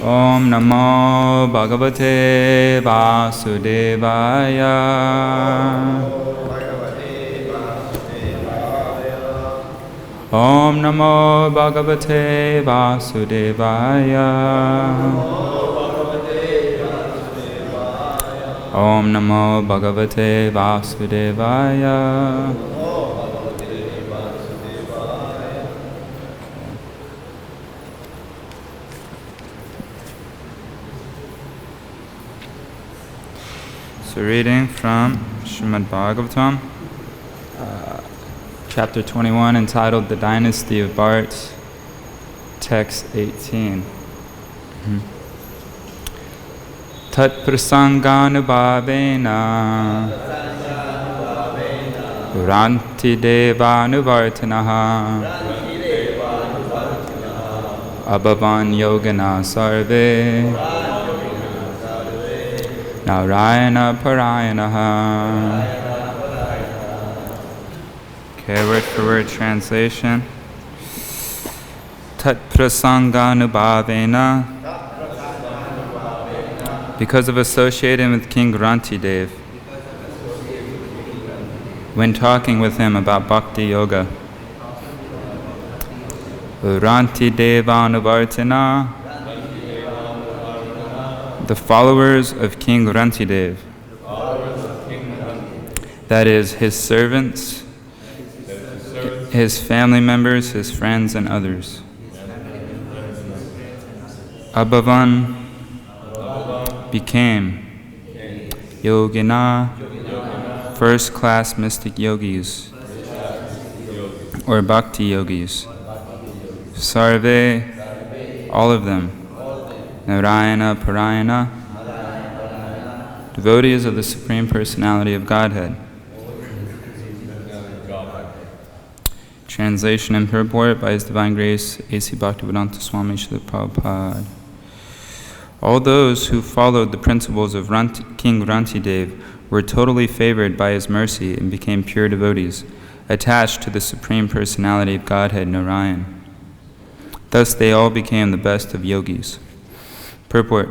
Om Namo Bhagavate Vasudevaya. Om Namo Bhagavate Vasudevaya. Om Namo Bhagavate Vasudevaya. So reading from Srimad Bhagavatam, chapter 21, entitled The Dynasty of Bharts, text 18. Tat prasanganubhavena Ranti devanuvartanaha Abhavan yogana sarve Narayana Parayanaha. Okay, word for word translation. Tat prasanganubhavena. Because of associating with King Rantidev, when talking with him about bhakti-yoga, Rantidevanuvartana, the followers of King Rantidev, that is, his servants, his family members, his friends, and others. Abhavan became Yogina, first-class mystic yogis, or bhakti yogis. Sarve, all of them. Narayana Parayana, devotees of the Supreme Personality of Godhead. Translation and purport by His Divine Grace, A.C. Bhaktivedanta Swami Srila Prabhupada. All those who followed the principles of King Rantidev were totally favored by his mercy and became pure devotees, attached to the Supreme Personality of Godhead, Narayan. Thus they all became the best of yogis. Purport.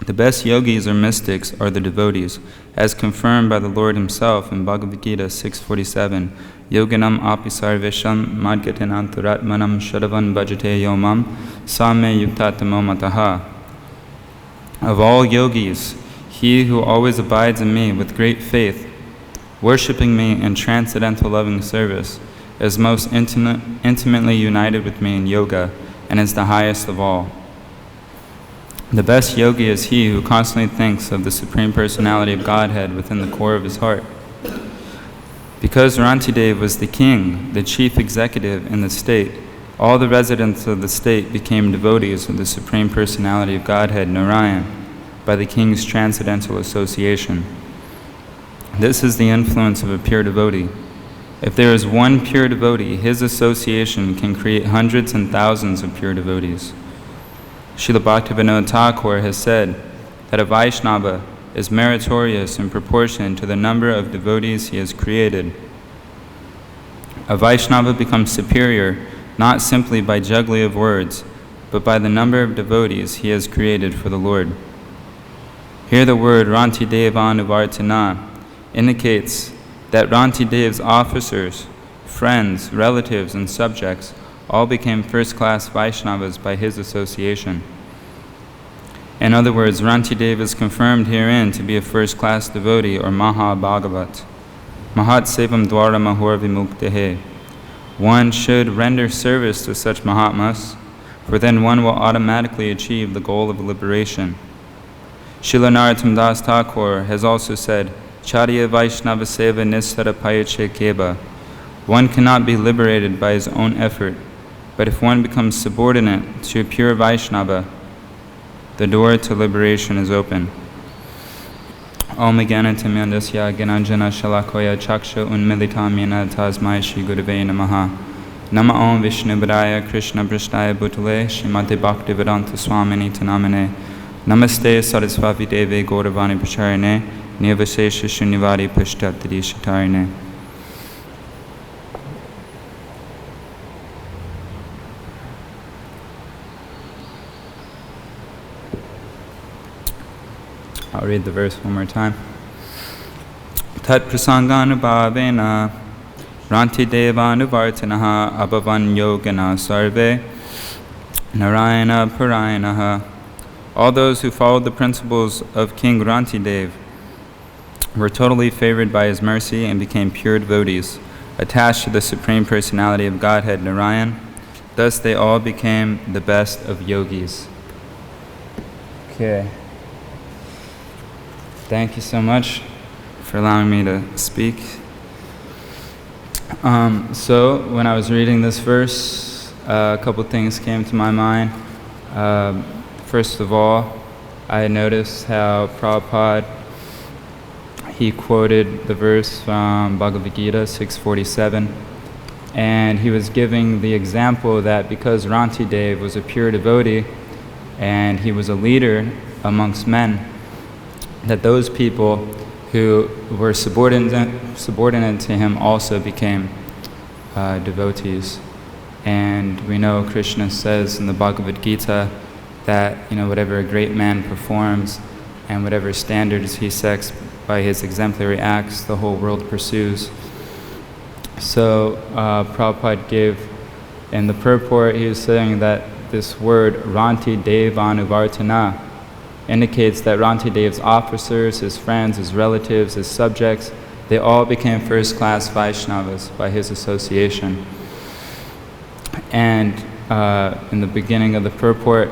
The best yogis or mystics are the devotees, as confirmed by the Lord Himself in Bhagavad-Gita 6:47. Yoginam api sarvesham madgatin antaratmanam shadavan bhajate yomam same yuktatamo mataha. Of all yogis, he who always abides in me with great faith, worshipping me in transcendental loving service, is most intimately united with me in yoga and is the highest of all. The best yogi is he who constantly thinks of the Supreme Personality of Godhead within the core of his heart. Because Rantidev was the king, the chief executive in the state, all the residents of the state became devotees of the Supreme Personality of Godhead, Narayan, by the king's transcendental association. This is the influence of a pure devotee. If there is one pure devotee, his association can create hundreds and thousands of pure devotees. Srila Bhaktivinoda Thakur has said that a Vaishnava is meritorious in proportion to the number of devotees he has created. A Vaishnava becomes superior not simply by juggling of words, but by the number of devotees he has created for the Lord. Here the word Rantidevanuvartana indicates that Rantidev's officers, friends, relatives, and subjects all became first-class Vaishnavas by his association. In other words, Rantidev is confirmed herein to be a first-class devotee or Maha-Bhagavat. Mahat Sevam Dwara Mahor Vimuktehe. One should render service to such Mahatmas, for then one will automatically achieve the goal of liberation. Srila Narottam Das Thakur has also said, Charya Vaishnava Seva Nistara Payache Keba. One cannot be liberated by his own effort, but if one becomes subordinate to a pure Vaishnava, the door to liberation is open. Om Gyanantimyandasya Gyananjana Shalakoya Chaksha Unmilitam Yena Tasmai Shri Gurave Namaha. Nama Om Vishnubhadaya Krishna Prashtaya Bhutale Srimati Bhaktivedanta Swamini Tanamane. Namaste Saraswati Deve Gauravani Pracharine Nirvasesha Shunivari Pashtatri Shatarine. I'll read the verse one more time. Tat prasanganubhavena ranti devanuvartinaha abhavan yogana sarve narayana parayanaha. All those who followed the principles of King Rantidev were totally favored by his mercy and became pure devotees, attached to the Supreme Personality of Godhead, Narayan. Thus they all became the best of yogis. Okay. Thank you so much for allowing me to speak. So when I was reading this verse, a couple things came to my mind. First of all, I noticed how Prabhupada, he quoted the verse from Bhagavad-Gita 647, and he was giving the example that because Rantidev was a pure devotee and he was a leader amongst men, that those people who were subordinate to him also became devotees. And we know Krishna says in the Bhagavad-Gita that whatever a great man performs and whatever standards he sets by his exemplary acts, the whole world pursues. So Prabhupada gave in the purport, he was saying that this word Ranti Devanuvartana indicates that Rantidev's officers, his friends, his relatives, his subjects, they all became first-class Vaishnavas by his association. And in the beginning of the purport,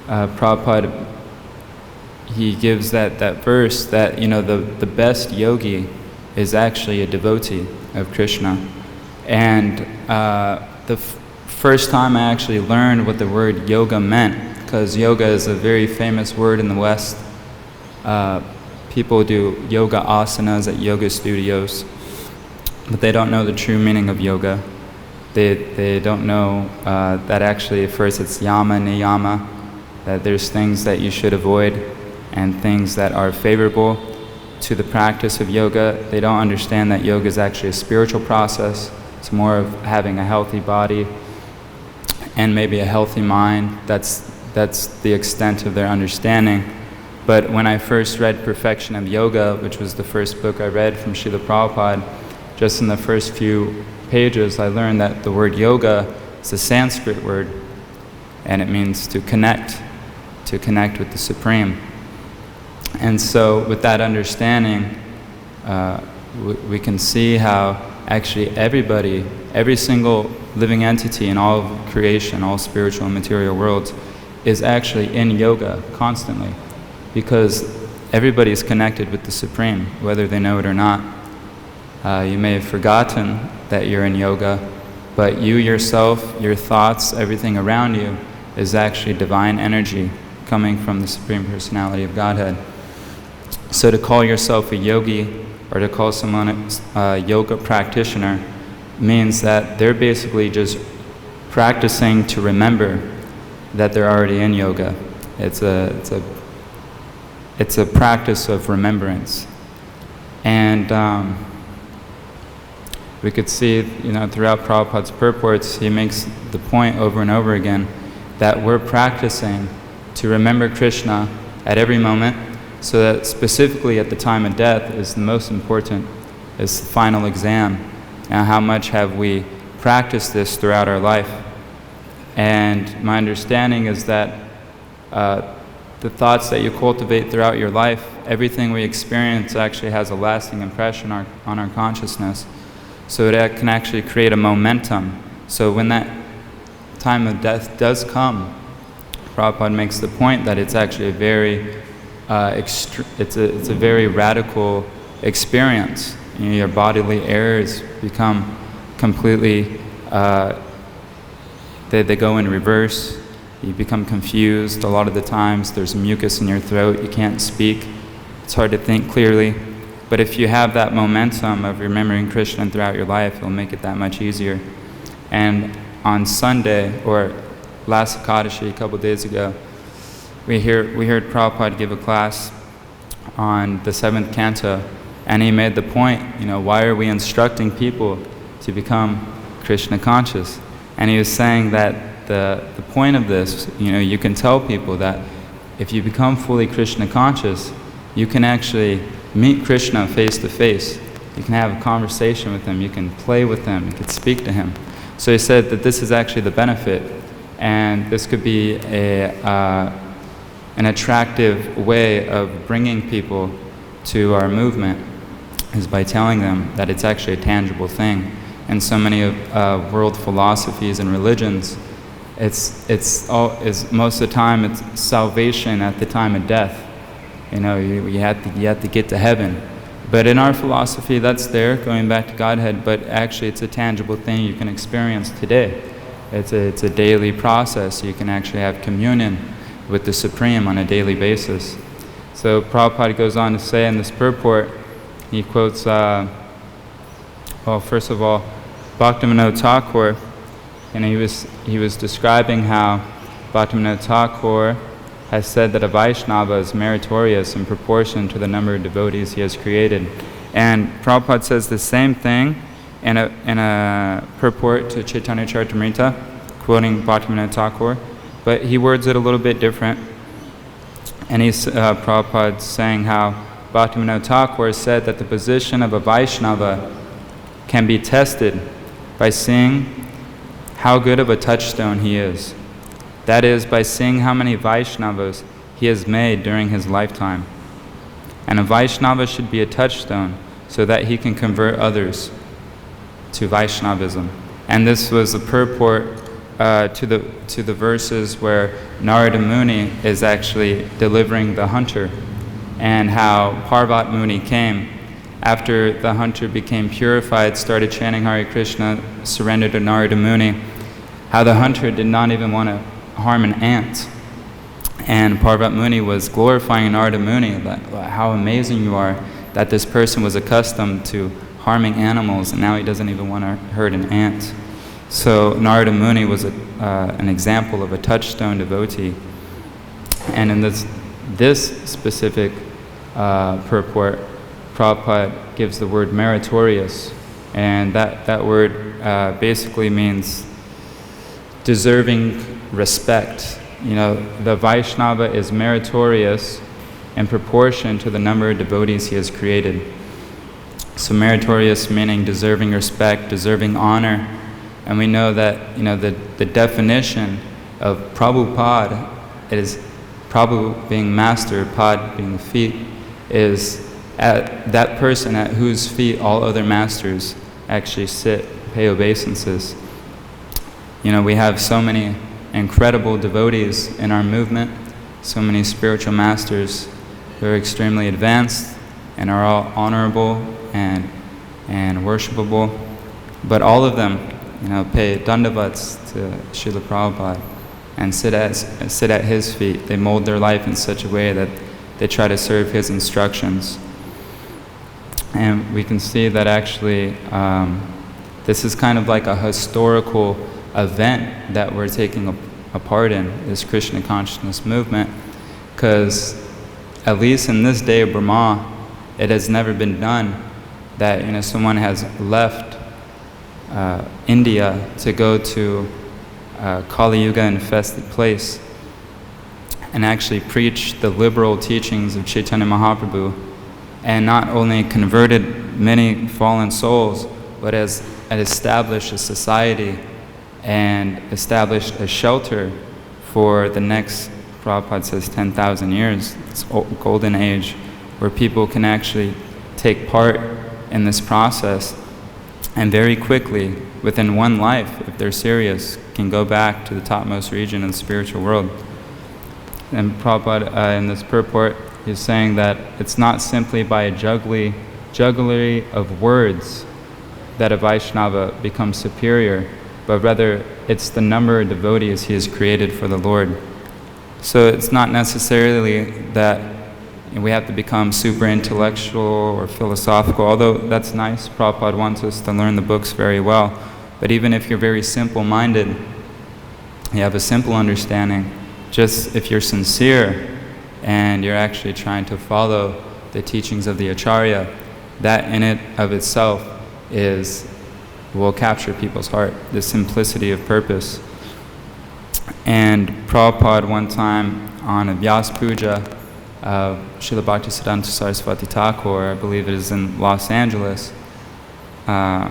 Prabhupada, he gives that verse that the best yogi is actually a devotee of Krishna. And the first time I actually learned what the word yoga meant, because yoga is a very famous word in the West. People do yoga asanas at yoga studios, but they don't know the true meaning of yoga. They don't know that actually at first it's yama, niyama, that there's things that you should avoid and things that are favorable to the practice of yoga. They don't understand that yoga is actually a spiritual process. It's more of having a healthy body and maybe a healthy mind. That's the extent of their understanding. But when I first read Perfection of Yoga, which was the first book I read from Srila Prabhupada, just in the first few pages I learned that the word yoga is a Sanskrit word, and it means to connect with the Supreme. And so with that understanding, we can see how actually everybody, every single living entity in all of creation, all spiritual and material worlds, is actually in yoga constantly, because everybody is connected with the Supreme, whether they know it or not. You may have forgotten that you're in yoga, but you yourself, your thoughts, everything around you is actually divine energy coming from the Supreme Personality of Godhead. So to call yourself a yogi or to call someone a yoga practitioner means that they're basically just practicing to remember that they're already in yoga. It's a practice of remembrance. And we could see, throughout Prabhupada's purports, he makes the point over and over again that we're practicing to remember Krishna at every moment, so that specifically at the time of death is the most important, is the final exam. Now, how much have we practiced this throughout our life? And my understanding is that the thoughts that you cultivate throughout your life, everything we experience actually has a lasting impression on our consciousness. So that can actually create a momentum. So when that time of death does come, Prabhupada makes the point that it's actually a very it's a very radical experience. Your bodily errors become completely they go in reverse. You become confused. A lot of the times there's mucus in your throat. You can't speak. It's hard to think clearly. But if you have that momentum of remembering Krishna throughout your life, it'll make it that much easier. And on Sunday, or last ISKCON, a couple days ago, we heard Prabhupada give a class on the 7th canto, and he made the point, why are we instructing people to become Krishna conscious? And he was saying that the point of this, you can tell people that if you become fully Krishna conscious, you can actually meet Krishna face to face. You can have a conversation with him, you can play with him, you can speak to him. So he said that this is actually the benefit, and this could be an attractive way of bringing people to our movement, is by telling them that it's actually a tangible thing. And so many of world philosophies and religions, it's most of the time it's salvation at the time of death. You know, you have to get to heaven. But in our philosophy, that's there, going back to Godhead, but actually it's a tangible thing you can experience today. It's a daily process. You can actually have communion with the Supreme on a daily basis. So Prabhupada goes on to say in this purport, he quotes, well, first of all, Bhaktivinoda Thakur, and he was describing how Bhaktivinoda Thakur has said that a Vaishnava is meritorious in proportion to the number of devotees he has created. And Prabhupada says the same thing in a purport to Chaitanya Charitamrita, quoting Bhaktivinoda Thakur, but he words it a little bit different. And Prabhupada's saying how Bhaktivinoda Thakur said that the position of a Vaishnava can be tested by seeing how good of a touchstone he is. That is, by seeing how many Vaishnavas he has made during his lifetime. And a Vaishnava should be a touchstone so that he can convert others to Vaishnavism. And this was a purport to the verses where Narada Muni is actually delivering the hunter, and how Parvat Muni came after the hunter became purified, started chanting Hare Krishna, surrendered to Narada Muni, how the hunter did not even want to harm an ant. And Parvat Muni was glorifying Narada Muni, that how amazing you are, that this person was accustomed to harming animals and now he doesn't even want to hurt an ant. So Narada Muni was an example of a touchstone devotee. And in this specific purport, Prabhupada gives the word meritorious, and that word basically means deserving respect. You know, the Vaishnava is meritorious in proportion to the number of devotees he has created. So meritorious meaning deserving respect, deserving honor. And we know that, you know, the definition of Prabhupada is Prabhu being master, Pad being feet, is at that person at whose feet all other masters actually sit, pay obeisances. You know, we have so many incredible devotees in our movement, so many spiritual masters who are extremely advanced and are all honorable and worshipable, but all of them, you know, pay dandavats to Srila Prabhupada and sit at his feet. They mold their life in such a way that they try to serve his instructions. And we can see that actually this is kind of like a historical event that we're taking a part in, this Krishna consciousness movement, because at least in this day of Brahma, it has never been done that, you know, someone has left India to go to Kali Yuga infested place and actually preach the liberal teachings of Chaitanya Mahaprabhu, and not only converted many fallen souls, but has established a society and established a shelter for the next, Prabhupada says, 10,000 years. It's a golden age where people can actually take part in this process and very quickly, within one life, if they're serious, can go back to the topmost region of the spiritual world. And Prabhupada, in this purport, is saying that it's not simply by a jugglery of words that a Vaishnava becomes superior, but rather it's the number of devotees he has created for the Lord. So it's not necessarily that we have to become super intellectual or philosophical, although that's nice. Prabhupada wants us to learn the books very well. But even if you're very simple-minded, you have a simple understanding, just if you're sincere and you're actually trying to follow the teachings of the Acharya, that in it of itself will capture people's heart, the simplicity of purpose. And Prabhupada one time on a Vyas Puja Srila Bhaktisiddhanta Saraswati Thakur, I believe it is in Los Angeles, our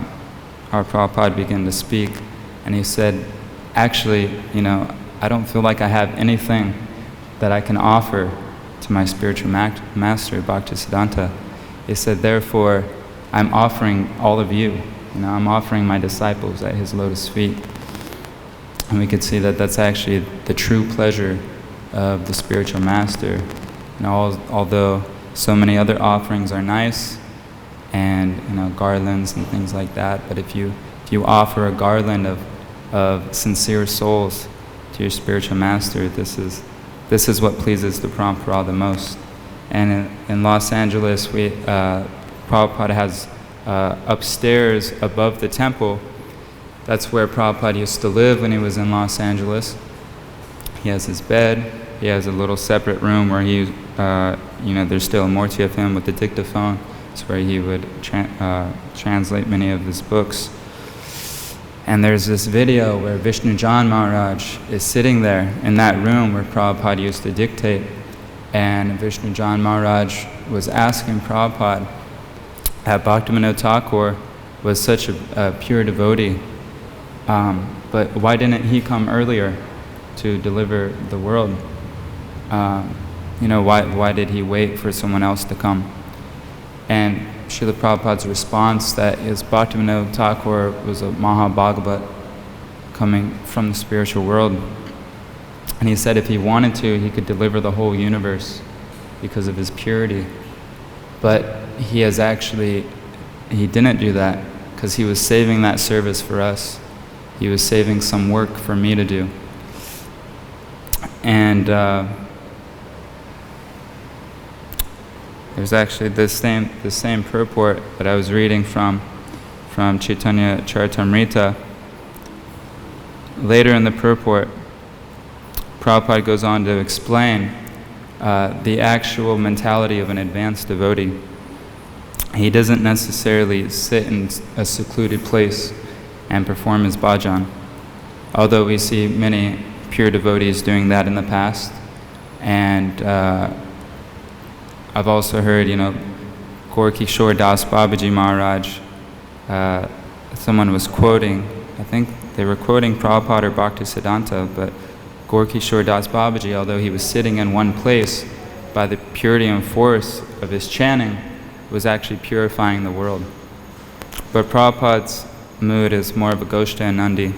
Prabhupada began to speak, and he said, actually, I don't feel like I have anything that I can offer to my spiritual master, Bhaktisiddhanta. He said, therefore, I'm offering all of you. I'm offering my disciples at his lotus feet. And we could see that that's actually the true pleasure of the spiritual master. Although so many other offerings are nice, and garlands and things like that, but if you offer a garland of sincere souls to your spiritual master, this is what pleases the Parampara the most. And in Los Angeles, Prabhupada has upstairs above the temple. That's where Prabhupada used to live when he was in Los Angeles. He has his bed. He has a little separate room where he, there's still a Murti of him with the dictaphone. It's where he would translate many of his books. And there's this video where Vishnu Jan Maharaj is sitting there in that room where Prabhupada used to dictate. And Vishnu Jan Maharaj was asking Prabhupada that Bhaktivinoda Thakur was such a pure devotee, but why didn't he come earlier to deliver the world? Why did he wait for someone else to come? And Srila Prabhupada's response that is Bhaktivinoda Thakur was a Mahabhagavat coming from the spiritual world. And he said if he wanted to, he could deliver the whole universe because of his purity. But he didn't do that because he was saving that service for us. He was saving some work for me to do. And there's actually the same purport that I was reading from Chaitanya Charitamrita. Later in the purport, Prabhupada goes on to explain the actual mentality of an advanced devotee. He doesn't necessarily sit in a secluded place and perform his bhajan, although we see many pure devotees doing that in the past. And I've also heard, Gaur-Kishore Das Babaji Maharaj, someone was quoting, I think they were quoting Prabhupada or Bhaktisiddhanta, but Gaur-Kishore Das Babaji, although he was sitting in one place, by the purity and force of his chanting, was actually purifying the world. But Prabhupada's mood is more of a Goshta and Nandi.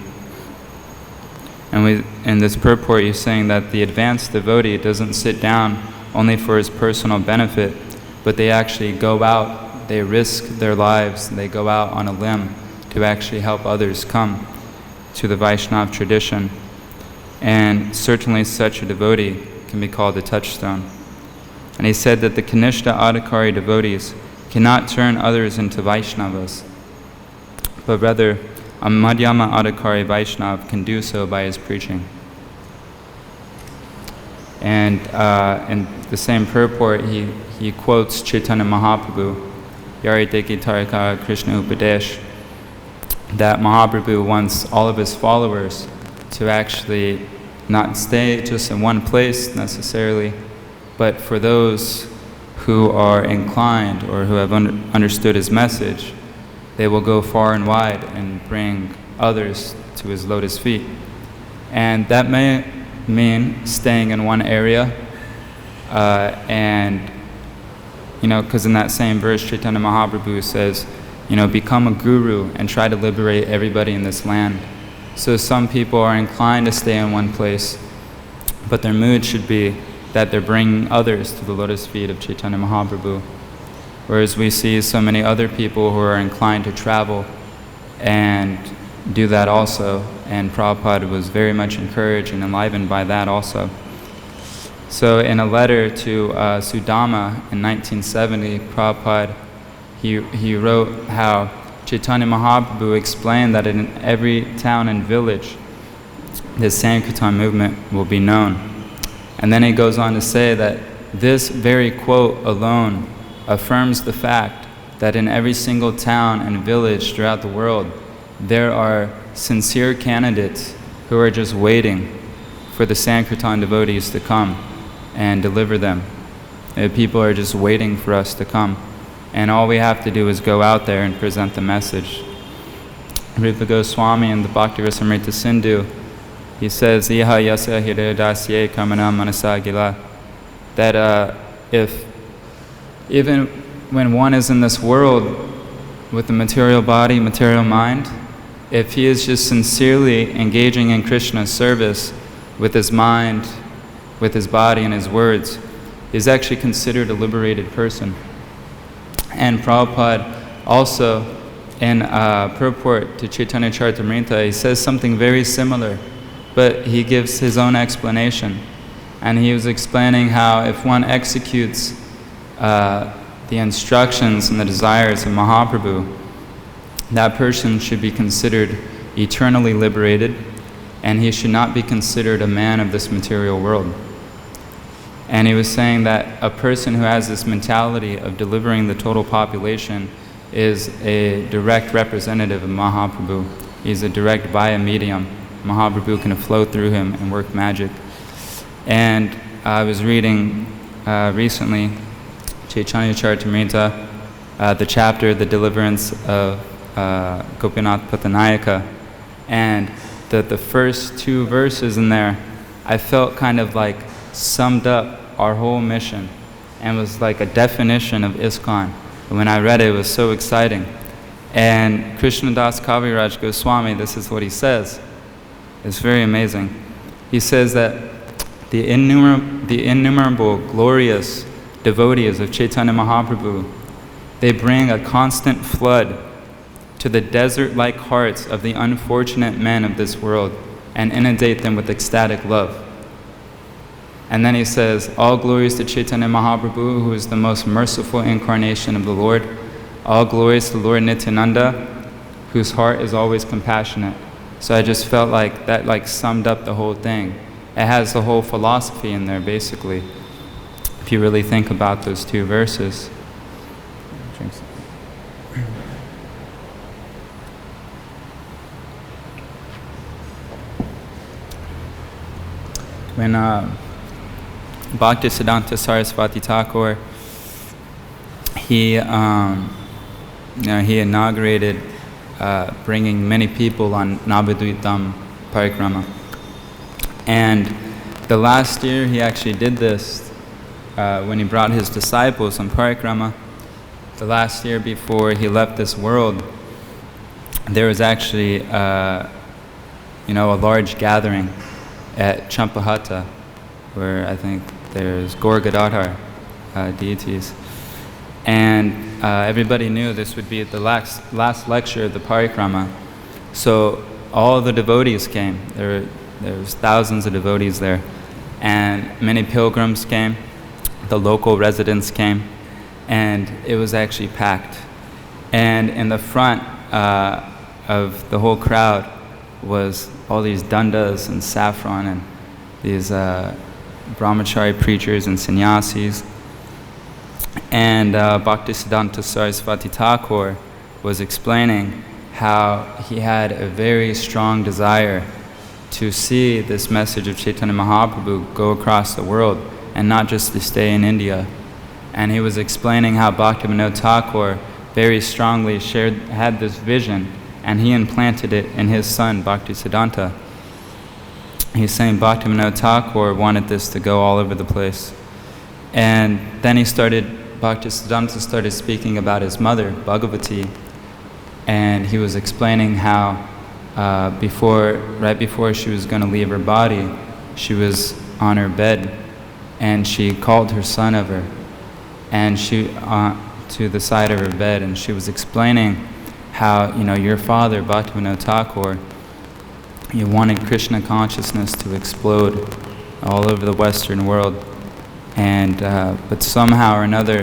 And in this purport, you're saying that the advanced devotee doesn't sit down only for his personal benefit, but they actually go out, they risk their lives, they go out on a limb to actually help others come to the Vaishnava tradition. And certainly such a devotee can be called a touchstone. And he said that the Kanishta Adhikari devotees cannot turn others into Vaishnavas, but rather a Madhyama Adhikari Vaishnava can do so by his preaching. And in the same purport, he quotes Chaitanya Mahaprabhu, Yarite Gitarika Krishna Upadesh, that Mahaprabhu wants all of his followers to actually not stay just in one place necessarily, but for those who are inclined or who have understood his message, they will go far and wide and bring others to his lotus feet. And that may mean staying in one area, because in that same verse, Chaitanya Mahaprabhu says, become a guru and try to liberate everybody in this land. So some people are inclined to stay in one place, but their mood should be that they're bringing others to the lotus feet of Chaitanya Mahaprabhu. Whereas we see so many other people who are inclined to travel and do that also, and Prabhupada was very much encouraged and enlivened by that also. So in a letter to Sudama in 1970, Prabhupada, he wrote how Chaitanya Mahaprabhu explained that in every town and village, the Sankirtan movement will be known. And then he goes on to say that this very quote alone affirms the fact that in every single town and village throughout the world, there are sincere candidates who are just waiting for the Sankirtan devotees to come and deliver them. People are just waiting for us to come. And all we have to do is go out there and present the message. Rupa Goswami in the Bhakti Rasamrita Sindhu, he says, Iha yasa hiridasye karmana manasa gila, that if even when one is in this world with the material body, material mind, if he is just sincerely engaging in Krishna's service with his mind, with his body and his words, is actually considered a liberated person. And Prabhupada also, in purport to Chaitanya Charitamrita, he says something very similar, but he gives his own explanation. And he was explaining how if one executes the instructions and the desires of Mahaprabhu, that person should be considered eternally liberated, and he should not be considered a man of this material world. And he was saying that a person who has this mentality of delivering the total population is a direct representative of Mahaprabhu. He's a direct via medium. Mahaprabhu can flow through him and work magic. And I was reading recently Chaitanya Charitamrita, the chapter, The Deliverance of Gopinath Patanayaka, and the first 2 verses in there, I felt kind of like summed up our whole mission and was like a definition of ISKCON. And when I read it, it was so exciting. And Krishnadas Kaviraj Goswami, this is what he says. It's very amazing. He says that the innumerable glorious devotees of Chaitanya Mahaprabhu, they bring a constant flood to the desert-like hearts of the unfortunate men of this world and inundate them with ecstatic love. And then he says, all glories to Chaitanya Mahaprabhu, who is the most merciful incarnation of the Lord. All glories to Lord Nityananda, whose heart is always compassionate. So I just felt like that summed up the whole thing. It has the whole philosophy in there, basically, if you really think about those 2 verses. When Bhaktisiddhanta Saraswati Thakur, he inaugurated bringing many people on Navadvitam Parikrama. And the last year he actually did this when he brought his disciples on Parikrama. The last year before he left this world, there was actually a large gathering at Champahatta, where I think there's Gaur Gadadhar deities. And everybody knew this would be the last lecture of the Parikrama. So all the devotees came. There was thousands of devotees there. And many pilgrims came. The local residents came. And it was actually packed. And in the front of the whole crowd was all these dandas and saffron and these brahmachari preachers and sannyasis. And Bhaktisiddhanta Saraswati Thakur was explaining how he had a very strong desire to see this message of Chaitanya Mahaprabhu go across the world and not just to stay in India. And he was explaining how Bhaktivinoda Thakur very strongly had this vision, and he implanted it in his son Bhaktisiddhanta. He's saying Bhaktivinoda Thakur wanted this to go all over the place. And then Bhaktisiddhanta started speaking about his mother, Bhagavati, and he was explaining how right before she was going to leave her body, she was on her bed, and she called her son over, and she to the side of her bed, and she was explaining how, your father, Bhaktivinoda Thakur, he wanted Krishna consciousness to explode all over the Western world. And but somehow or another,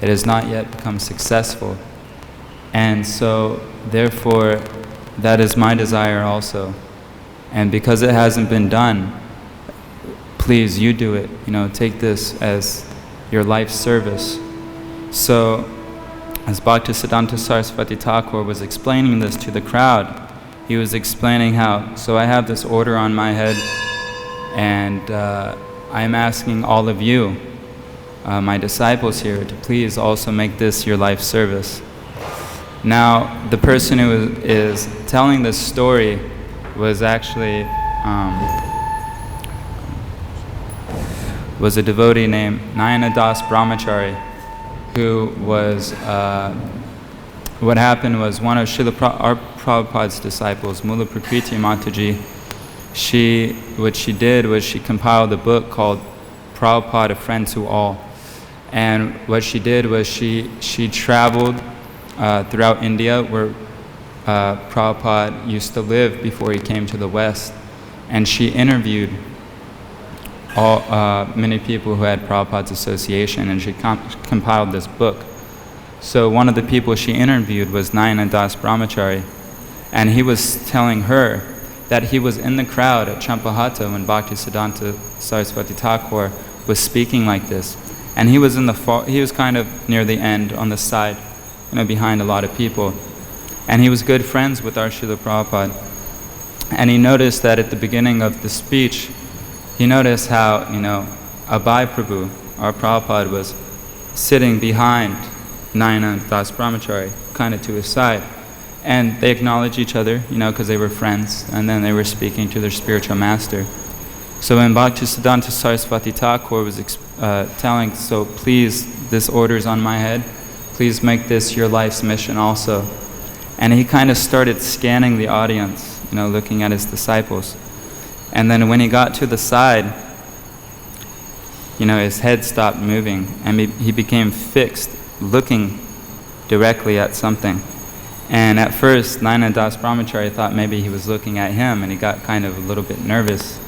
it has not yet become successful. And so, therefore, that is my desire also. And because it hasn't been done, please, you do it. Take this as your life's service. So, as Bhaktisiddhanta Saraswati Thakur was explaining this to the crowd, he was explaining how, so I have this order on my head, and I'm asking all of you my disciples here to please also make this your life service. Now, the person who is telling this story was actually was a devotee named Nayana Das Brahmachari, who was, what happened was one of our Prabhupada's disciples, Mula Prakriti Mataji, what she did was she compiled a book called Prabhupada, A Friend to All. And what she did was she traveled throughout India, where Prabhupada used to live before he came to the West. And she interviewed many people who had Prabhupada's association, and she compiled this book. So one of the people she interviewed was Nayana Das Brahmachari, and he was telling her that he was in the crowd at Champahata when Bhaktisiddhanta Saraswati Thakur was speaking like this. And he was he was kind of near the end on the side, behind a lot of people. And he was good friends with our Srila Prabhupada. And he noticed that at the beginning of the speech, he noticed how, Abhay Prabhu, our Prabhupada, was sitting behind Nayana Das Brahmachari, kind of to his side. And they acknowledged each other, because they were friends, and then they were speaking to their spiritual master. So when Bhaktisiddhanta Saraswati Thakur was telling, so please, this order is on my head, please make this your life's mission also. And he kind of started scanning the audience, looking at his disciples. And then when he got to the side, his head stopped moving, and he became fixed, looking directly at something. And at first, Nayana Das Brahmachari thought maybe he was looking at him, and he got kind of a little bit nervous.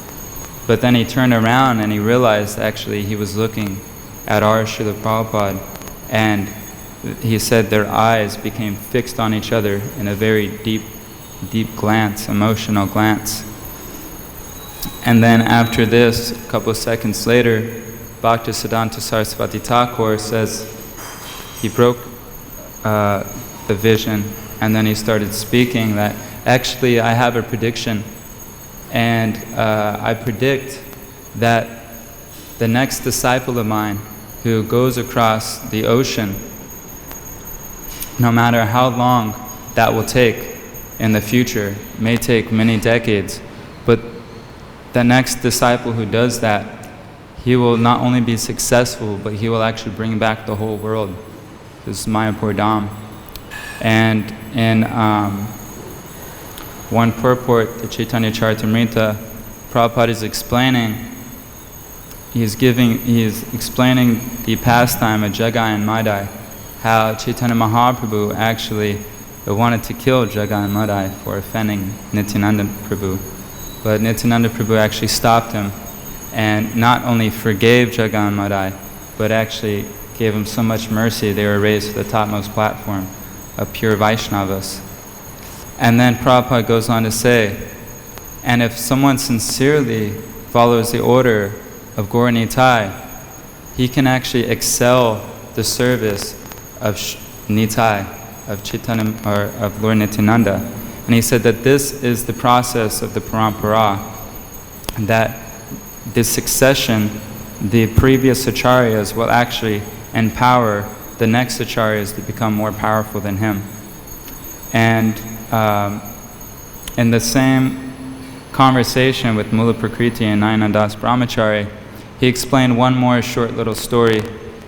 But then he turned around and he realized actually he was looking at our Srila Prabhupada, and he said their eyes became fixed on each other in a very deep glance, emotional glance. And then after this, a couple of seconds later, Bhaktisiddhanta Saraswati Thakur says he broke the vision, and then he started speaking that actually I have a prediction, and I predict that the next disciple of mine who goes across the ocean, no matter how long that will take in the future, may take many decades, but the next disciple who does that, he will not only be successful, but he will actually bring back the whole world. This is Mayapur Dham. And in one purport, the Chaitanya Charitamrita, Prabhupada is explaining, he is explaining the pastime of Jagai and Madai, how Chaitanya Mahaprabhu actually wanted to kill Jagai and Madai for offending Nityananda Prabhu. But Nityananda Prabhu actually stopped him and not only forgave Jagai and Madai, but actually gave him so much mercy they were raised to the topmost platform of pure Vaishnavas. And then Prabhupada goes on to say, and if someone sincerely follows the order of Gaura Nitai, he can actually excel the service of Nitai, of Chaitanya, or of Lord Nityananda. And he said that this is the process of the parampara, that this succession, the previous acharyas will actually empower the next acharyas to become more powerful than him. And in the same conversation with Mula Prakriti and Nayana Das Brahmachari, he explained one more short little story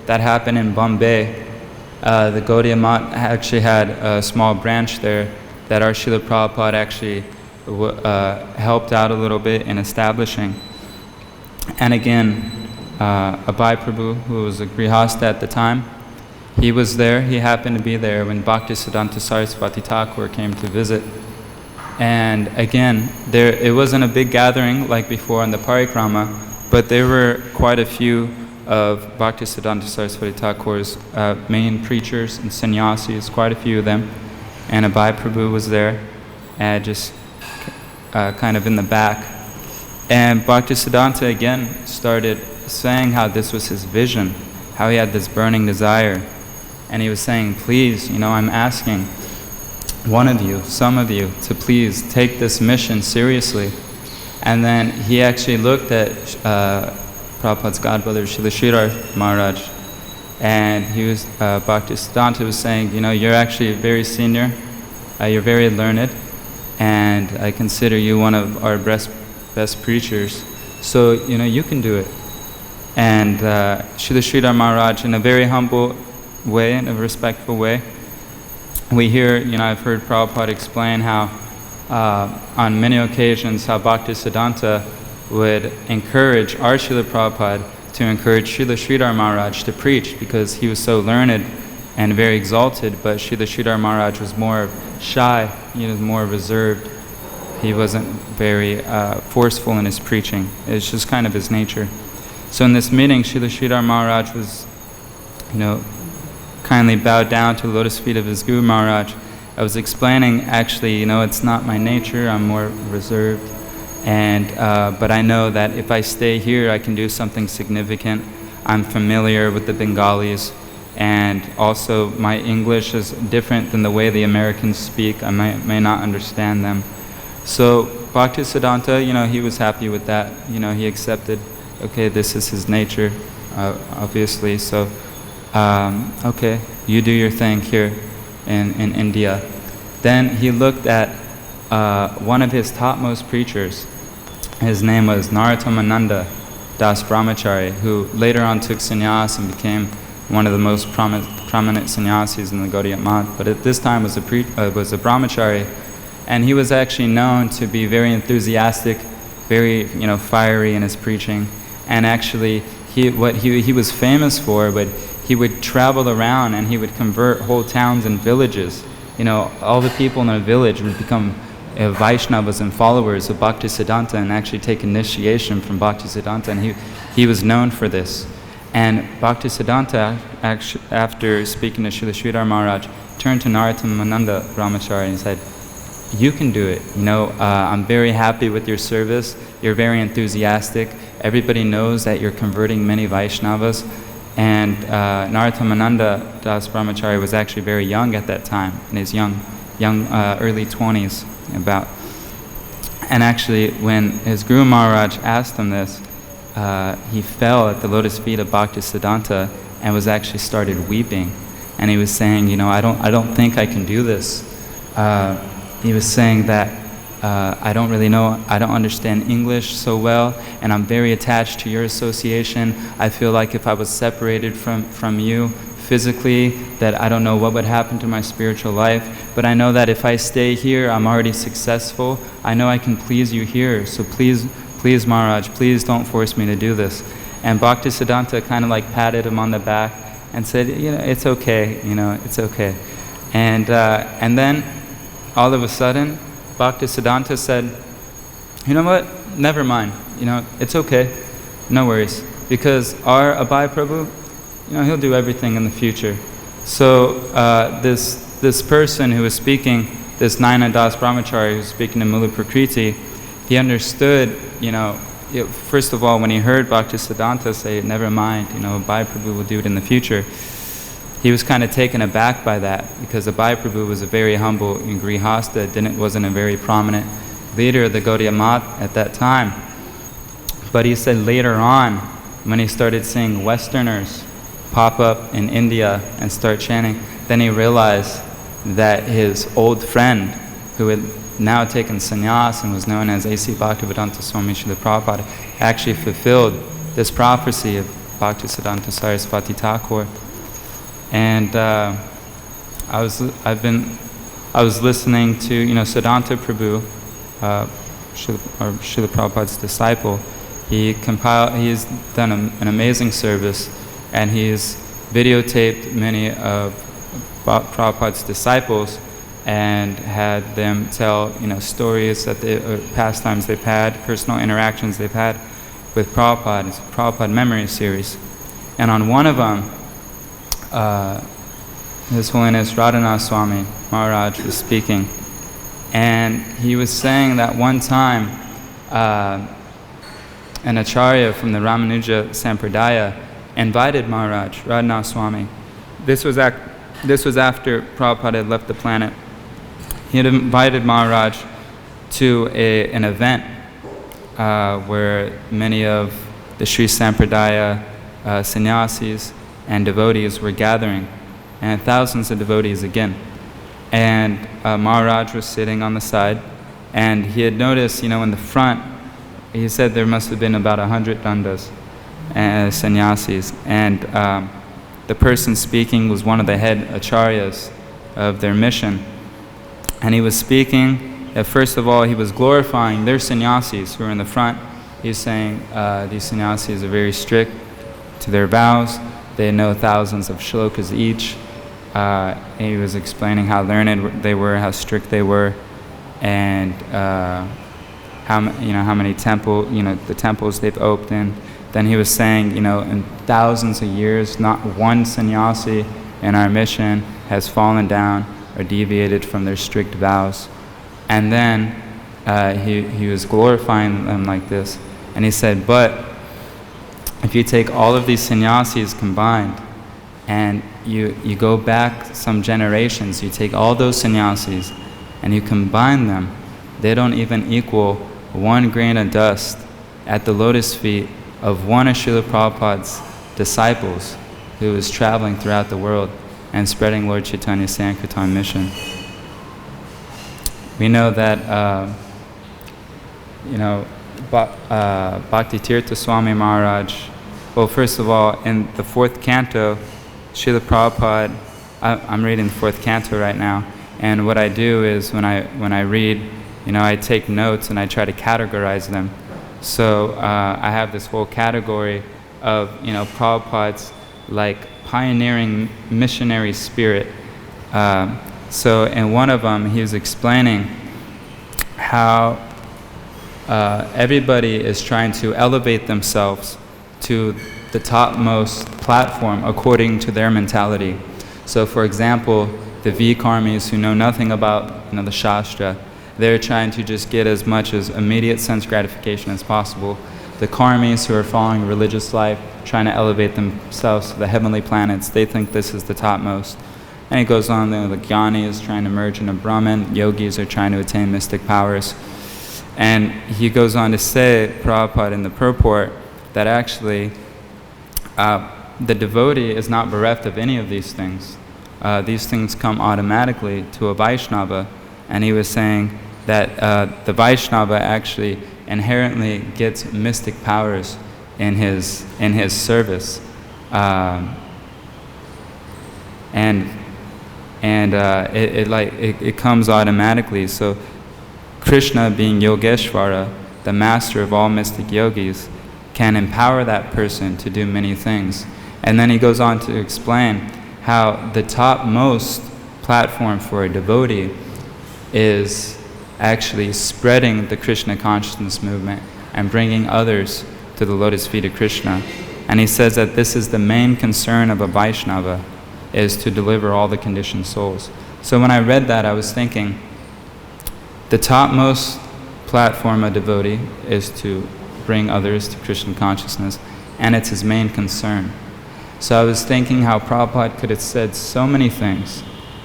that happened in Bombay. The Gaudiya Math actually had a small branch there that our Srila Prabhupada actually helped out a little bit in establishing. And again, Abhay Prabhu, who was a Grihastha at the time, he was there, he happened to be there when Bhaktisiddhanta Saraswati Thakur came to visit. And again, it wasn't a big gathering like before on the parikrama, but there were quite a few of Bhaktisiddhanta Saraswati Thakur's main preachers and sannyasis, quite a few of them. And Abhay Prabhu was there, just kind of in the back. And Bhaktisiddhanta again started saying how this was his vision, how he had this burning desire. And he was saying, please, I'm asking one of you, some of you, to please take this mission seriously. And then he actually looked at Prabhupada's godbrother, Srila Sridhar Maharaj, and Bhaktisiddhanta was saying, you're actually very senior, you're very learned, and I consider you one of our best preachers, so you can do it. And Srila Sridhar Maharaj, in a very humble way, in a respectful way, we hear, I've heard Prabhupada explain how on many occasions how Bhaktisiddhanta would encourage our Srila Prabhupada to encourage Srila Sridhar Maharaj to preach, because he was so learned and very exalted, but Srila Sridhar Maharaj was more shy, he was more reserved. He wasn't very forceful in his preaching. It's just kind of his nature. So in this meeting, Srila Sridhar Maharaj was, kindly bowed down to the lotus feet of his Guru Maharaj. I was explaining, actually, it's not my nature, I'm more reserved. And but I know that if I stay here, I can do something significant. I'm familiar with the Bengalis, and also my English is different than the way the Americans speak. I may not understand them. So Bhaktisiddhanta, he was happy with that. He accepted, okay, this is his nature, obviously. So, okay, you do your thing here in India. Then he looked at one of his topmost preachers. His name was Ananda Das Brahmachari, who later on took sannyas and became one of the most prominent sannyasis in the Gaudiya Math, but at this time was a brahmachari, and he was actually known to be very enthusiastic, very fiery in his preaching, and actually he was famous for, but he would travel around and he would convert whole towns and villages. All the people in a village would become Vaishnavas and followers of Bhaktisiddhanta and actually take initiation from Bhaktisiddhanta, and he was known for this. And Bhaktisiddhanta, after speaking to Srila Sridhar Maharaj, turned to Ananda Brahmachari and said, you can do it. I'm very happy with your service. You're very enthusiastic. Everybody knows that you're converting many Vaishnavas. And Ananda Das Brahmachari was actually very young at that time, in his young early 20s about. And actually, when his Guru Maharaj asked him this, he fell at the lotus feet of Bhaktisiddhanta and was actually started weeping. And he was saying, I don't think I can do this. He was saying that I don't really know, I don't understand English so well, and I'm very attached to your association. I feel like if I was separated from you physically, that I don't know what would happen to my spiritual life, but I know that if I stay here, I'm already successful. I know I can please you here, so please Maharaj, please don't force me to do this. And Bhaktisiddhanta kind of like patted him on the back and said, it's okay, it's okay. And then all of a sudden, Bhaktisiddhanta said, you know what, never mind, it's okay, no worries, because our Abhay Prabhu, he'll do everything in the future. So this person who was speaking, this Naina Das Brahmachari who was speaking to Mula Prakriti, he understood, first of all, when he heard Bhaktisiddhanta say, never mind, Abhay Prabhu will do it in the future, he was kind of taken aback by that, because Abhay Prabhu was a very humble grihasta, wasn't a very prominent leader of the Gaudiya Math at that time. But he said later on, when he started seeing Westerners pop up in India and start chanting, then he realized that his old friend, who had now taken sannyas and was known as A.C. Bhaktivedanta Swami Srila Prabhupada, actually fulfilled this prophecy of Bhaktisiddhanta Saraswati Thakur. And I was listening to Siddhanta Prabhu, Srila Prabhupada's disciple. He's done an amazing service, and he's videotaped many of Prabhupada's disciples and had them tell stories that pastimes they've had, personal interactions they've had with Prabhupada. It's a Prabhupada memory series, and on one of them, His Holiness Radhanath Swami Maharaj was speaking, and he was saying that one time an acharya from the Ramanuja Sampradaya invited Maharaj, Radhanath Swami. This was after Prabhupada had left the planet. He had invited Maharaj to an event where many of the Sri Sampradaya sannyasis and devotees were gathering, and thousands of devotees again. And Maharaj was sitting on the side, and he had noticed, in the front, he said there must have been about 100 dandas, sannyasis, and the person speaking was one of the head acharyas of their mission. And he was speaking, first of all, he was glorifying their sannyasis who were in the front. He was saying these sannyasis are very strict to their vows. They know thousands of shlokas each. He was explaining how learned they were, how strict they were, and how many the temples they've opened. Then he was saying, in thousands of years, not one sannyasi in our mission has fallen down or deviated from their strict vows. And then he was glorifying them like this. And he said, but if you take all of these sannyasis combined, and you go back some generations, you take all those sannyasis, and you combine them, they don't even equal 1 grain of dust at the lotus feet of one of Srila Prabhupada's disciples who was traveling throughout the world and spreading Lord Chaitanya's Sankirtan mission. We know that, Bhakti-Tirtha Swami Maharaj, well, first of all, in the 4th canto, Srila Prabhupada, I'm reading the 4th canto right now, and what I do is when I read, I take notes and I try to categorize them. So I have this whole category of, Prabhupada's pioneering missionary spirit. So in one of them, he was explaining how everybody is trying to elevate themselves to the topmost platform according to their mentality. So for example, the V-karmis who know nothing about the Shastra, they're trying to just get as much as immediate sense gratification as possible. The karmis who are following religious life, trying to elevate themselves to the heavenly planets, they think this is the topmost. And it goes on, the jnanis trying to merge into Brahman, yogis are trying to attain mystic powers. And he goes on to say, Prabhupada in the purport, that actually the devotee is not bereft of any of these things. These things come automatically to a Vaishnava, and he was saying that the Vaishnava actually inherently gets mystic powers in his service, it comes automatically. So Krishna, being Yogeshvara, the master of all mystic yogis, can empower that person to do many things. And then he goes on to explain how the topmost platform for a devotee is actually spreading the Krishna consciousness movement and bringing others to the lotus feet of Krishna. And he says that this is the main concern of a Vaishnava, is to deliver all the conditioned souls. So when I read that, I was thinking, the topmost platform of devotee is to bring others to Krishna consciousness, and it's his main concern. So I was thinking how Prabhupada could have said so many things,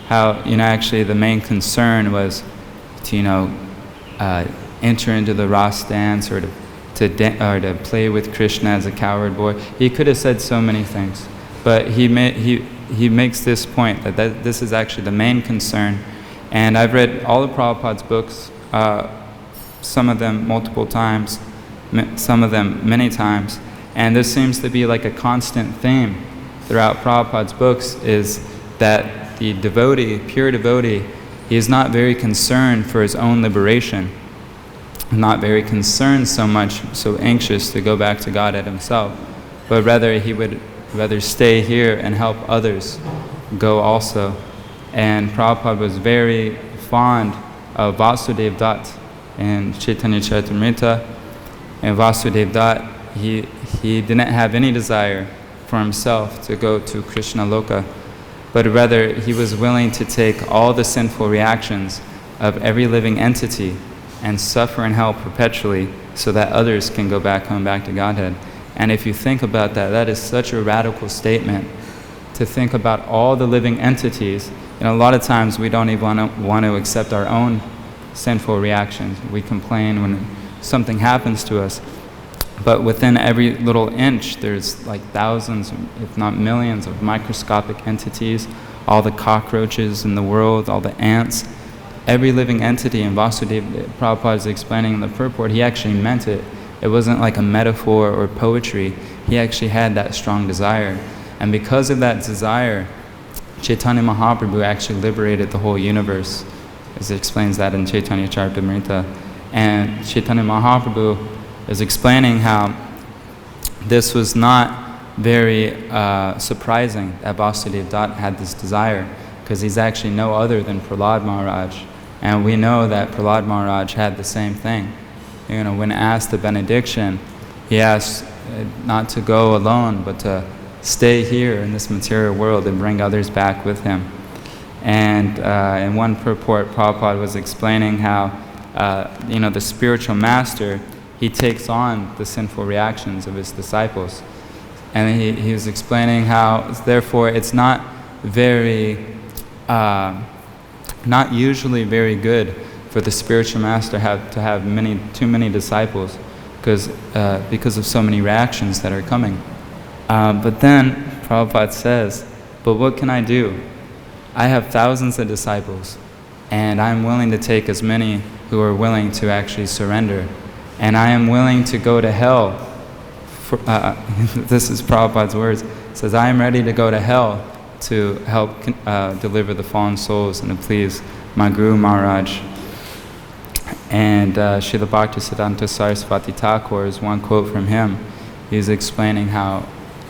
how actually the main concern was to enter into the Ras dance or to play with Krishna as a cowherd boy. He could have said so many things, but he makes this point that this is actually the main concern. And I've read all of Prabhupada's books, some of them multiple times, some of them many times, and this seems to be like a constant theme throughout Prabhupada's books, is that the devotee, pure devotee, he is not very concerned for his own liberation, not very concerned so anxious to go back to Godhead himself, but rather he would rather stay here and help others go also. And Prabhupada was very fond of Vasudev Dutt in Chaitanya Charitamrita. And Vasudev Dutt, he didn't have any desire for himself to go to Krishna Loka, but rather he was willing to take all the sinful reactions of every living entity and suffer in hell perpetually so that others can go back home, back to Godhead. And if you think about that, that is such a radical statement, to think about all the living entities. A lot of times we don't even want to accept our own sinful reactions. We complain when something happens to us. But within every little inch, there's like thousands, if not millions, of microscopic entities, all the cockroaches in the world, all the ants, every living entity. And Vasudeva Prabhupada is explaining in the purport, he actually meant it. It wasn't like a metaphor or poetry. He actually had that strong desire. And because of that desire, Chaitanya Mahaprabhu actually liberated the whole universe, as it explains that in Chaitanya Charitamrita. And Chaitanya Mahaprabhu is explaining how this was not very surprising that Vasudeva Dutt had this desire, because he's actually no other than Prahlad Maharaj. And we know that Prahlad Maharaj had the same thing. You know, when asked the benediction, he asked not to go alone, but to stay here in this material world and bring others back with him. And in one purport, Prabhupada was explaining how, the spiritual master, he takes on the sinful reactions of his disciples. And he was explaining how, therefore, it's not very, not usually very good for the spiritual master to have too many disciples, because of so many reactions that are coming. But then Prabhupada says, but what can I do? I have thousands of disciples, and I'm willing to take as many who are willing to actually surrender. And I am willing to go to hell. This is Prabhupada's words. It says, I am ready to go to hell to help deliver the fallen souls and to please my Guru Maharaj. And Srila Bhaktisiddhanta Saraswati Thakur is one quote from him. He's explaining how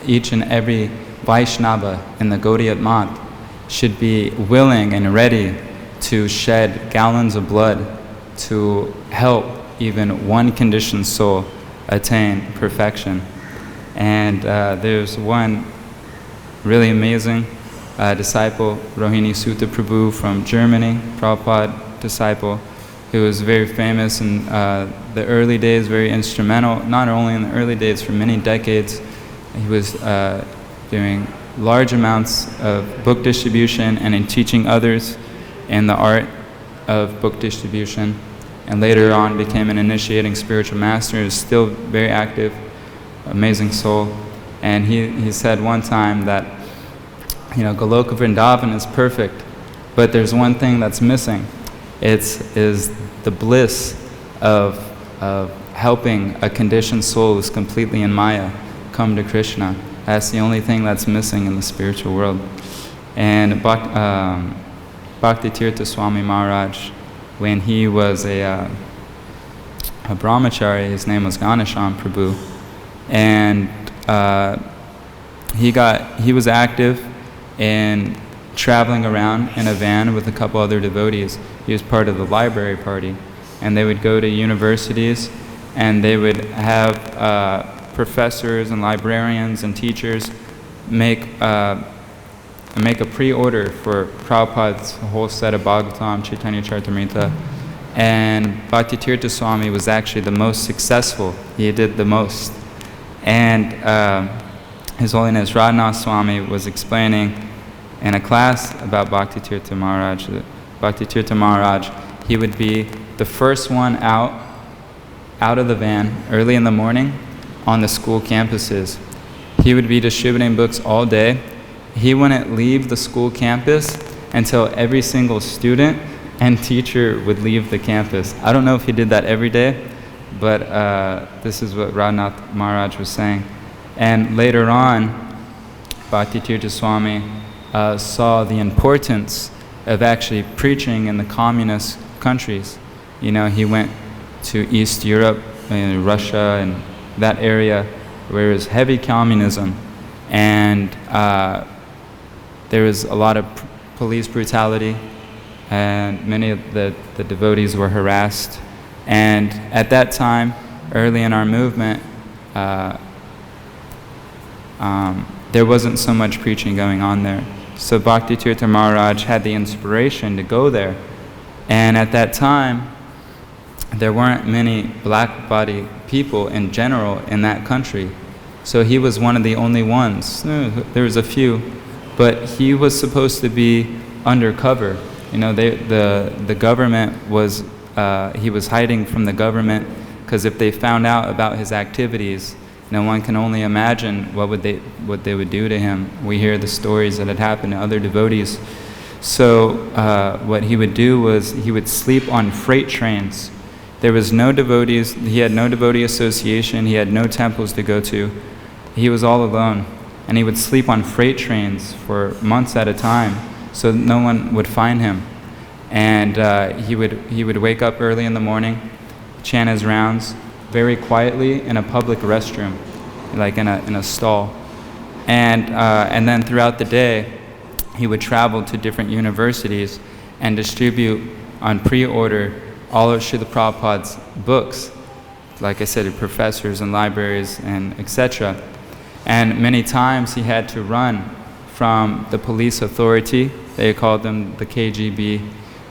each and every Vaishnava in the Gaudiya Math should be willing and ready to shed gallons of blood to help even one conditioned soul attain perfection. And there's one really amazing disciple, Rohini Sutta Prabhu from Germany, Prabhupada disciple, who was very famous in the early days, very instrumental, not only in the early days, for many decades. He was doing large amounts of book distribution and in teaching others in the art of book distribution, and later on became an initiating spiritual master. Is still very active, amazing soul. And he said one time that, Goloka Vrindavan is perfect, but there's one thing that's missing. Is the bliss of helping a conditioned soul who's completely in Maya come to Krishna. That's the only thing that's missing in the spiritual world. And Bhakti Tirtha Swami Maharaj, when he was a brahmachari, his name was Ganesham Prabhu, and he was active in traveling around in a van with a couple other devotees. He was part of the library party, and they would go to universities, and they would have professors and librarians and teachers make a pre-order for Prabhupada's whole set of Bhagavatam, Chaitanya Charitamrita, and Bhakti Tirtha Swami was actually the most successful. He did the most. And His Holiness Radhanath Swami was explaining in a class about Bhakti Tirtha Maharaj. Bhakti Tirtha Maharaj, he would be the first one out of the van early in the morning on the school campuses. He would be distributing books all day. He wouldn't leave the school campus until every single student and teacher would leave the campus. I don't know if he did that every day, but this is what Radhanath Maharaj was saying. And later on, Bhakti Tirtha Swami saw the importance of actually preaching in the communist countries. He went to East Europe, Russia, and that area where there was heavy communism, and there was a lot of police brutality, and many of the devotees were harassed. And at that time, early in our movement, there wasn't so much preaching going on there. So Bhakti Tirtha Maharaj had the inspiration to go there. And at that time, there weren't many black body people in general in that country. So he was one of the only ones. There was a few, but he was supposed to be undercover. The government was, he was hiding from the government because if they found out about his activities, one can only imagine what they would do to him. We hear the stories that had happened to other devotees. So what he would do was he would sleep on freight trains. There was no devotees, he had no devotee association, he had no temples to go to. He was all alone. And he would sleep on freight trains for months at a time so that no one would find him. And he would wake up early in the morning, chant his rounds very quietly in a public restroom, like in a stall. And then throughout the day, he would travel to different universities and distribute on pre-order all of Srila Prabhupada's books, like I said, to professors and libraries and etc. And many times he had to run from the police authority. They called them the KGB.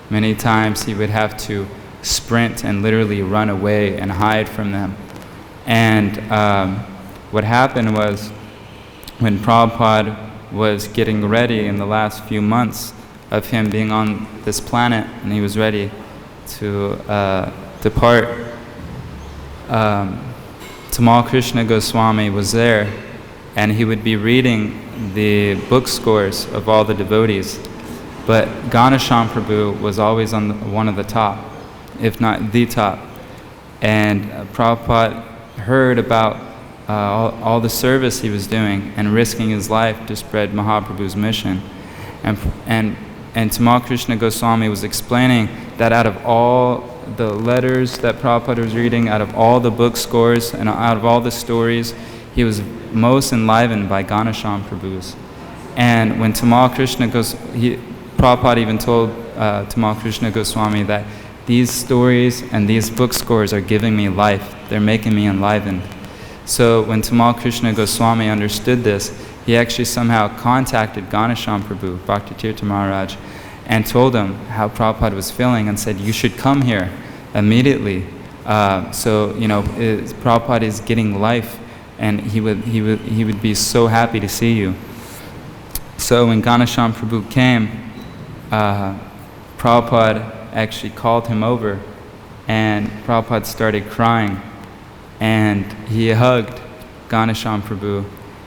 Many times he would have to sprint and literally run away and hide from them. And what happened was, when Prabhupada was getting ready in the last few months of him being on this planet, and he was ready to depart, Tamal Krishna Goswami was there, and he would be reading the book scores of all the devotees. But Ganesham Prabhu was always on one of the top, if not the top. And Prabhupada heard about all the service he was doing and risking his life to spread Mahaprabhu's mission. And Tamal Krishna Goswami was explaining that out of all the letters that Prabhupada was reading, out of all the book scores and out of all the stories, he was most enlivened by Ganesham Prabhu's. And when Tamal Krishna Prabhupada even told Tamal Krishna Goswami that these stories and these book scores are giving me life, they're making me enlivened. So when Tamal Krishna Goswami understood this, he actually somehow contacted Ganesham Prabhu, Bhakti-Tirtha Maharaj, and told him how Prabhupada was feeling and said, you should come here immediately. Prabhupada is getting life, and he would be so happy to see you. So when Ganesham Prabhu came, Prabhupada actually called him over, and Prabhupada started crying, and he hugged Ganesham Prabhu,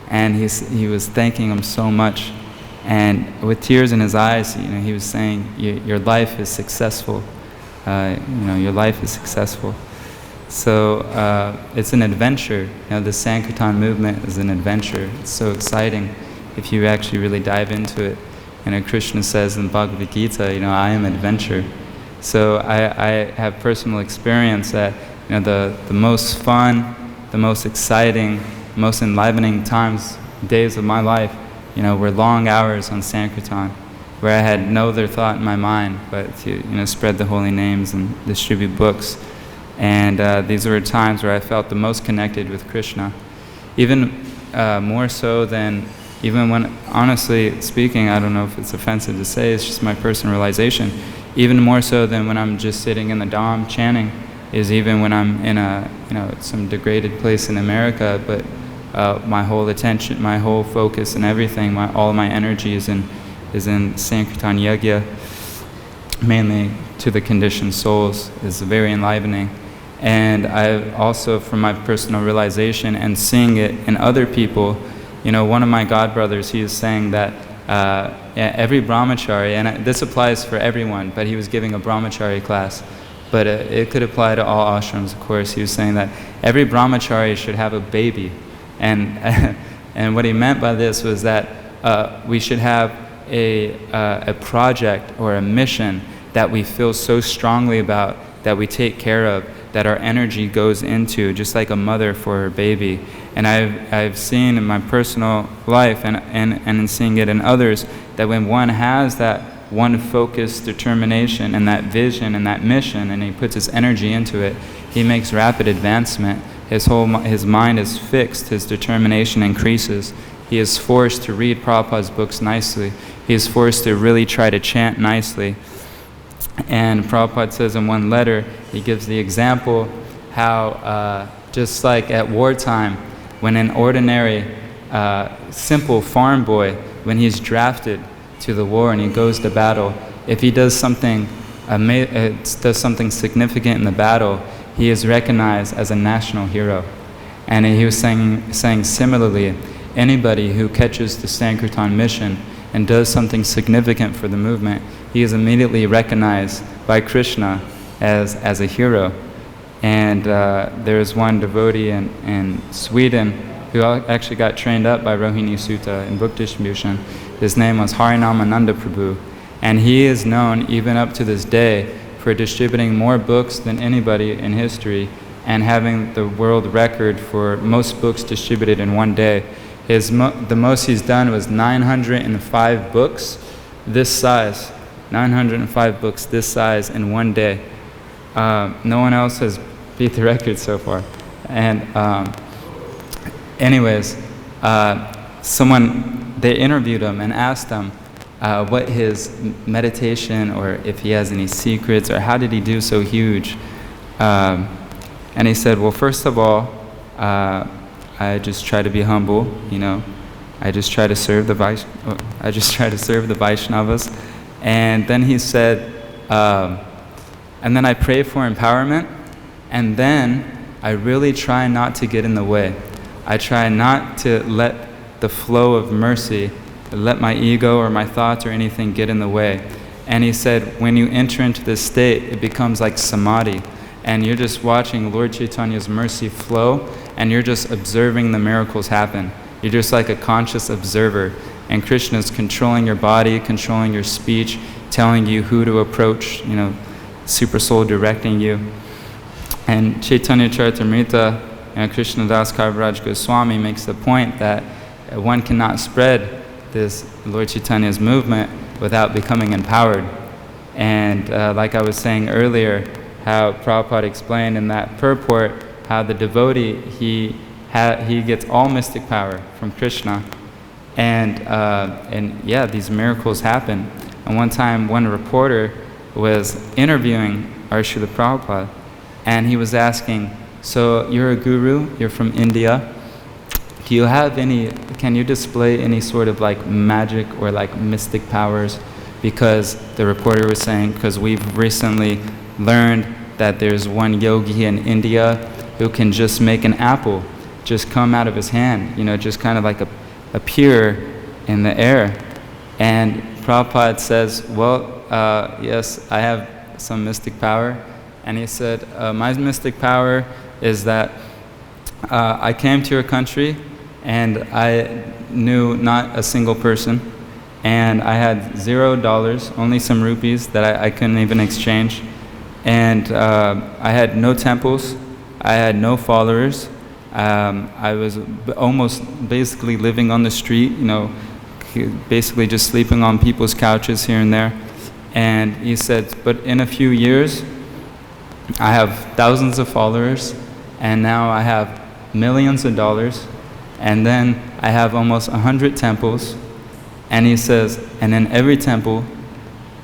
and he was thanking him so much, and with tears in his eyes, he was saying, your life is successful, your life is successful. So it's an adventure. The Sankirtan movement is an adventure. It's so exciting if you actually really dive into it. Krishna says in Bhagavad-Gita, I am adventure. So I have personal experience that the most fun, the most exciting, most enlivening days of my life, were long hours on Sankirtan, where I had no other thought in my mind but to spread the holy names and distribute books. And these were times where I felt the most connected with Krishna, even more so than even when, honestly speaking, I don't know if it's offensive to say, it's just my personal realization, even more so than when I'm just sitting in the Dham chanting, is even when I'm in some degraded place in America, but my whole attention, my whole focus and everything, all my energy is in Sankirtan Yajna, mainly to the conditioned souls, is very enlivening. And I also, from my personal realization and seeing it in other people, one of my godbrothers, he is saying that every brahmachari, and this applies for everyone, but he was giving a brahmachari class, but it could apply to all ashrams, of course. He was saying that every brahmachari should have a baby. And what he meant by this was that we should have a project or a mission that we feel so strongly about, that we take care of, that our energy goes into, just like a mother for her baby. And I've seen in my personal life and in seeing it in others, that when one has that one focused determination and that vision and that mission, and he puts his energy into it, he makes rapid advancement. His mind is fixed, his determination increases. He is forced to read Prabhupada's books nicely. He is forced to really try to chant nicely. And Prabhupada says in one letter, he gives the example how just like at wartime, when an ordinary simple farm boy, when he's drafted to the war and he goes to battle, if he does something significant in the battle, he is recognized as a national hero. And he was saying similarly, anybody who catches the Sankirtan mission and does something significant for the movement, he is immediately recognized by Krishna as a hero. And there is one devotee in Sweden who actually got trained up by Rohini Sutta in book distribution. His name was Harinam Ananda Prabhu, and he is known even up to this day for distributing more books than anybody in history and having the world record for most books distributed in one day. The most he's done was 905 books this size. 905 books this size in one day. No one else has beat the record so far. And anyways, they interviewed him and asked him what his meditation, or if he has any secrets, or how did he do so huge. And he said, well, first of all, I just try to be humble, I just try to serve the Vaishnavas. And then he said, and then I pray for empowerment, and then I really try not to get in the way. I try not to let the flow of mercy, let my ego or my thoughts or anything get in the way. And he said, when you enter into this state, it becomes like samadhi, and you're just watching Lord Chaitanya's mercy flow, and you're just observing the miracles happen. You're just like a conscious observer, and Krishna is controlling your body, controlling your speech, telling you who to approach, Super Soul directing you. And Chaitanya Charitamrita, Krishna Das Kaviraj Goswami makes the point that one cannot spread this Lord Chaitanya's movement without becoming empowered. And like I was saying earlier, how Prabhupada explained in that purport, how the devotee, he gets all mystic power from Krishna. And yeah, these miracles happen. And one time, one reporter was interviewing our Srila Prabhupada, and he was asking, so you're a guru, you're from India, can you display any sort of like magic or like mystic powers? Because the reporter was saying, because we've recently learned that there's one yogi in India who can just make an apple just come out of his hand, just kind of like appear in the air. And Prabhupada says, well, yes, I have some mystic power. And he said, my mystic power is that I came to your country and I knew not a single person, and I had $0, only some rupees that I couldn't even exchange. And I had no temples, I had no followers. I was almost basically living on the street, basically just sleeping on people's couches here and there. And he said, but in a few years, I have thousands of followers, and now I have millions of dollars, and then I have almost 100 temples. And he says, and in every temple,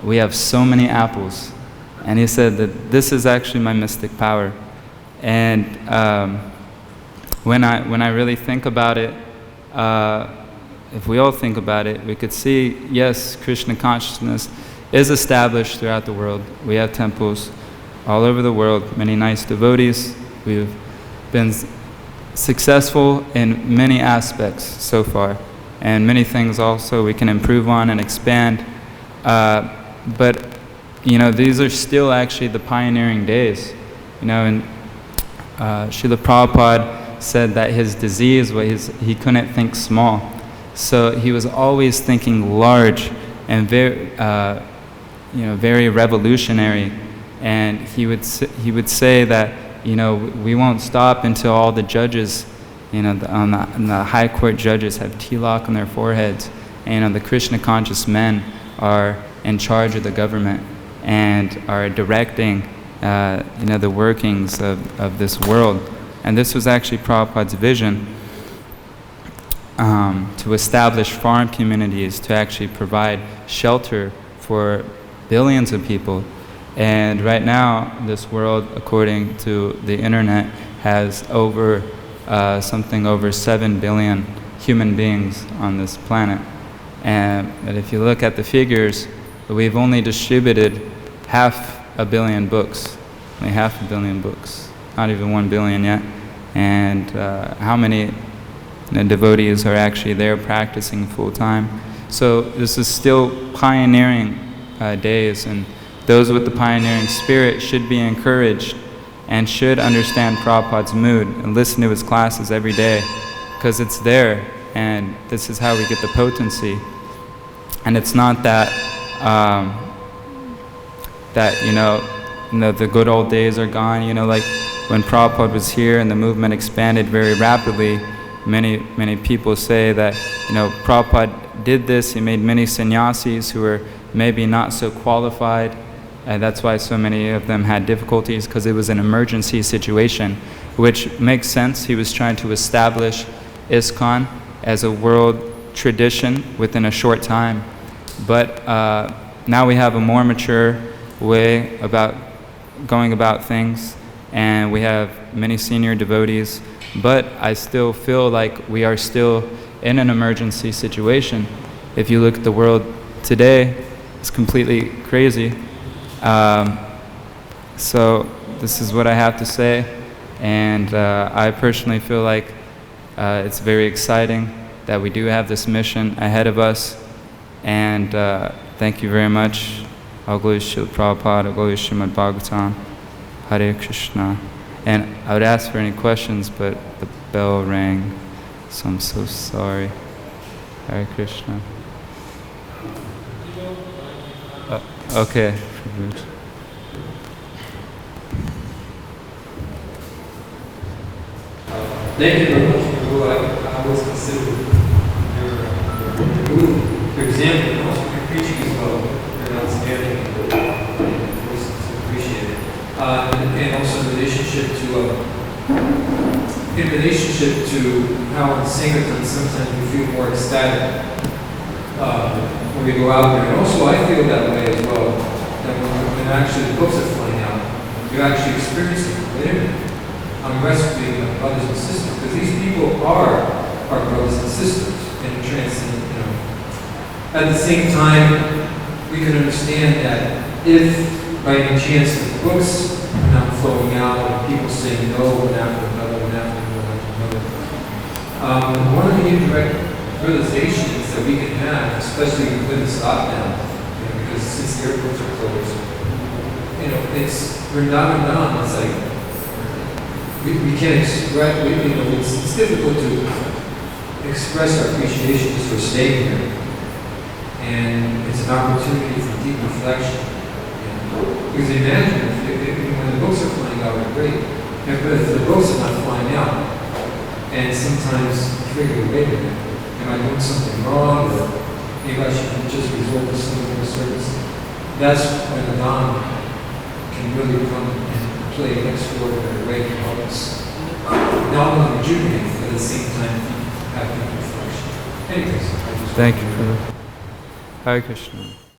we have so many apples. And he said that this is actually my mystic power. And when I really think about it, if we all think about it, we could see, yes, Krishna consciousness is established throughout the world. We have temples all over the world, many nice devotees. We've been successful in many aspects so far, and many things also we can improve on and expand. But these are still actually the pioneering days. And Srila Prabhupada said that his disease was he couldn't think small. So he was always thinking large and very revolutionary. And he would say that we won't stop until all the judges, on the high court judges have tilak on their foreheads, and the Krishna conscious men are in charge of the government and are directing the workings of this world. And this was actually Prabhupada's vision, to establish farm communities, to actually provide shelter for billions of people. And right now, this world, according to the internet, has something over 7 billion human beings on this planet. But if you look at the figures, we've only distributed 500 million books, only 500 million books. not even 1 billion yet. And how many devotees are actually there practicing full time? So this is still pioneering days, and those with the pioneering spirit should be encouraged and should understand Prabhupada's mood and listen to his classes every day, because it's there, and this is how we get the potency. And it's not that the good old days are gone. Like when Prabhupada was here and the movement expanded very rapidly, many people say that Prabhupada did this. He made many sannyasis who were maybe not so qualified, and that's why so many of them had difficulties, because it was an emergency situation, which makes sense. He was trying to establish ISKCON as a world tradition within a short time. But now we have a more mature way about going about things, and we have many senior devotees, but I still feel like we are still in an emergency situation. If you look at the world today, it's completely crazy. So this is what I have to say, and I personally feel like it's very exciting that we do have this mission ahead of us, and thank you very much. All glory to Srila Prabhupada, all glory to Srimad Bhagavatam, Hare Krishna. And I would ask for any questions, but the bell rang, so I'm so sorry. Hare Krishna. Okay. Thank you very much, Prabhu. I always consider your example and also your preaching as well very outstanding. I always appreciate it. And also in relationship to how in Sankirtan sometimes we feel more ecstatic when we go out there. And also I feel that way as well. That when actually the books are flying out, you're actually experiencing, wait a minute, I'm rescuing my brothers and sisters, because these people are our brothers and sisters in transcendent, At the same time, we can understand that if by any chance the books are not flowing out and people say no one after another, one of the indirect realizations that we can have, especially within this lockdown, because since the airports are closed, it's Vrindavan, it's like we can't express, it's difficult to express our appreciation just for staying here. And it's an opportunity for deep reflection. Because imagine if when the books are flying out, they're great. But if the books are not flying out, and sometimes you figure, wait a minute, am I doing something wrong? Or maybe I should just resort to some more service. That's when the Dhamma can really come and play an extraordinary way to help us not only rejuvenate, but at the same time have deep reflection. Anyways, Thank you for that. Hare Krishna.